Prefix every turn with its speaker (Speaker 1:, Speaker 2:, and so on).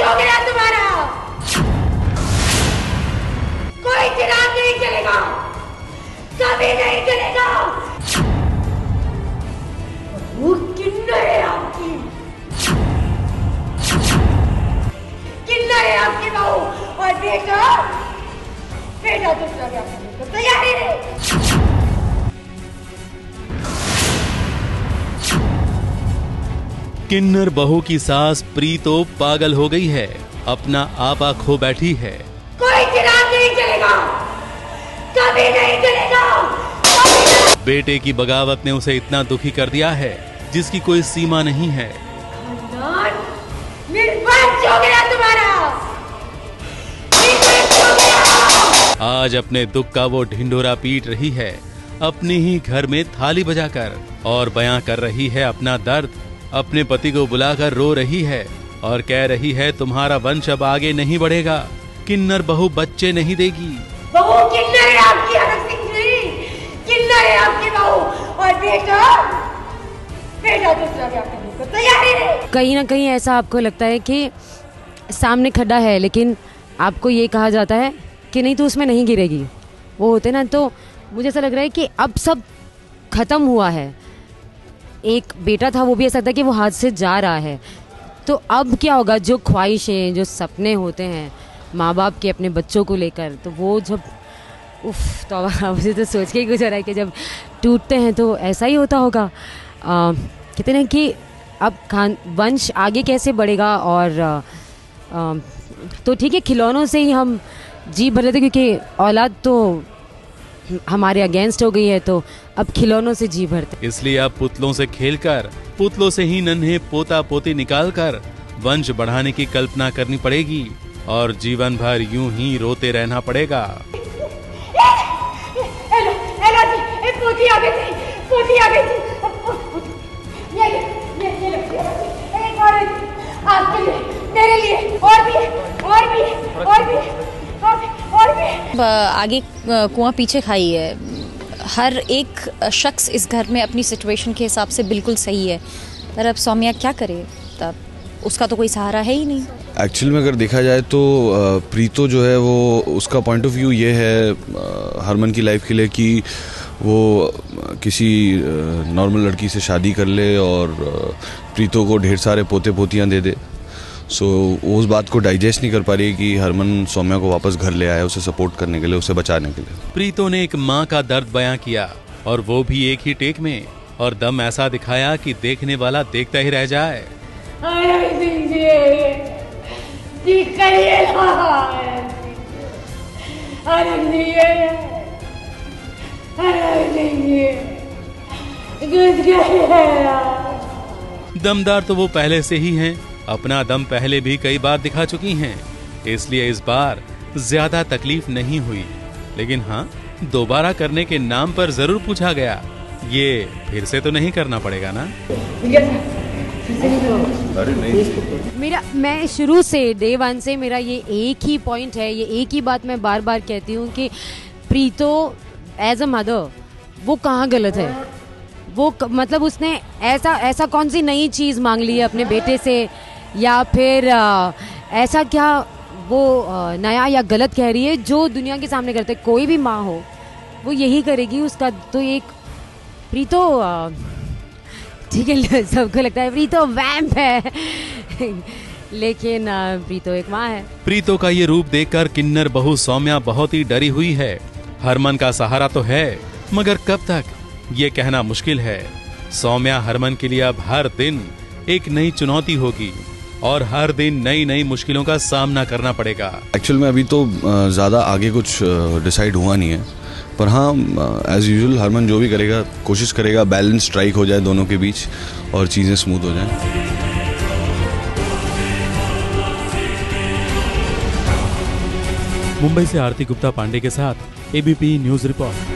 Speaker 1: वंश हो गया तुम्हारा। कोई चिराग नहीं चलेगा, कभी नहीं चलेगा। वो किन्नर है आपकी, किन्नर है आपकी बहू। और बेटा, बेटा दूसरा क्या करने को तैयारी नहीं।
Speaker 2: किन्नर बहू की सास प्रीतो पागल हो गई है, अपना आपा खो बैठी है।
Speaker 1: कोई चिराग नहीं चलेगा, कभी नहीं चलेगा।
Speaker 2: बेटे की बगावत ने उसे इतना दुखी कर दिया है जिसकी कोई सीमा नहीं है।
Speaker 1: निर्वंश हो गया तुम्हारा, निर्वंश हो गया।
Speaker 2: आज अपने दुख का वो ढिंढोरा पीट रही है अपने ही घर में थाली बजाकर, और बयां कर रही है अपना दर्द। अपने पति को बुलाकर रो रही है और कह रही है तुम्हारा वंश अब आगे नहीं बढ़ेगा, किन्नर बहू बच्चे नहीं देगी।
Speaker 1: बहू किन्नर है आपकी, अनंत सिंह जी, किन्नर है आपकी बहू। और बेटा, बेटा दूसरा क्या करने को तैयारी नहीं।
Speaker 3: कहीं ना कहीं ऐसा आपको लगता है कि सामने खड्डा है, लेकिन आपको ये कहा जाता है कि नहीं तो उसमें नहीं गिरेगी। वो होते ना, तो मुझे ऐसा लग रहा है कि अब सब खत्म हुआ है। एक बेटा था, वो भी ऐसा था कि वो हाथ से जा रहा है, तो अब क्या होगा? जो ख्वाहिशें, जो सपने होते हैं माँ बाप के अपने बच्चों को लेकर, तो वो जब तो मुझे तो सोच के ही कुछ हो रहा है कि जब टूटते हैं तो ऐसा ही होता होगा। कहते हैं कि अब वंश आगे कैसे बढ़ेगा। और तो ठीक है, खिलौनों से ही हम जी भर लेते, क्योंकि औलाद तो हमारे अगेंस्ट हो गई है, तो अब खिलौनों से जी भरते।
Speaker 2: इसलिए अब पुतलों से खेलकर, पुतलों से ही नन्हे पोता पोती निकालकर वंश बढ़ाने की कल्पना करनी पड़ेगी, और जीवन भर यूं ही रोते रहना पड़ेगा।
Speaker 1: हेलो जी, पोती आ गई थी, पोती आ गई थी। ये एक और आपके लिए, मेरे लिए, और भी, और भी, और भी, और भी।
Speaker 4: आगे कुआं पीछे खाई है। हर एक शख्स इस घर में अपनी सिचुएशन के हिसाब से बिल्कुल सही है, पर अब सौम्या क्या करे? तब उसका तो कोई सहारा है ही नहीं।
Speaker 5: एक्चुअल में अगर देखा जाए तो प्रीतो जो है वो, उसका पॉइंट ऑफ व्यू ये है हरमन की लाइफ के लिए कि वो किसी नॉर्मल लड़की से शादी कर ले और प्रीतो को ढेर सारे पोते पोतियाँ दे दे। सो वो उस बात को डाइजेस्ट नहीं कर पा रही कि हरमन सौम्या को वापस घर ले आया, उसे सपोर्ट करने के लिए, उसे बचाने के लिए।
Speaker 2: प्रीतो ने एक माँ का दर्द बयां किया, और वो भी एक ही टेक में, और दम ऐसा दिखाया कि देखने वाला देखता ही रह जाए। दमदार तो वो पहले से ही हैं, अपना दम पहले भी कई बार दिखा चुकी हैं, इसलिए इस बार ज्यादा तकलीफ नहीं हुई। लेकिन हाँ, दोबारा करने के नाम पर जरूर पूछा गया, ये फिर से तो नहीं करना पड़ेगा ना?
Speaker 3: मैं शुरू से डे वन से मेरा ये एक ही पॉइंट है, ये एक ही बात मैं बार बार कहती हूँ कि प्रीतो एज अ मदर वो कहाँ गलत है। वो मतलब उसने ऐसा कौन सी नई चीज़ मांग ली है अपने बेटे से, या फिर ऐसा क्या वो नया या गलत कह रही है जो दुनिया के सामने करते कोई भी माँ हो वो यही करेगी। उसका तो एक प्रीतो, ठीक है, सबको लगता है प्रीतो वैम्प है लेकिन प्रीतो एक माँ है।
Speaker 2: प्रीतो का ये रूप देखकर किन्नर बहू सौम्या बहुत ही डरी हुई है। हरमन का सहारा तो है, मगर कब तक, ये कहना मुश्किल है। सौम्या हरमन के लिए अब हर दिन एक नई चुनौती होगी, और हर दिन नई नई मुश्किलों का सामना करना पड़ेगा।
Speaker 5: एक्चुअल में अभी तो ज़्यादा आगे कुछ डिसाइड हुआ नहीं है, पर हाँ एज यूजुअल हरमन जो भी करेगा कोशिश करेगा बैलेंस स्ट्राइक हो जाए दोनों के बीच और चीज़ें स्मूथ हो जाएं।
Speaker 2: मुंबई से आरती गुप्ता पांडे के साथ एबीपी न्यूज रिपोर्ट।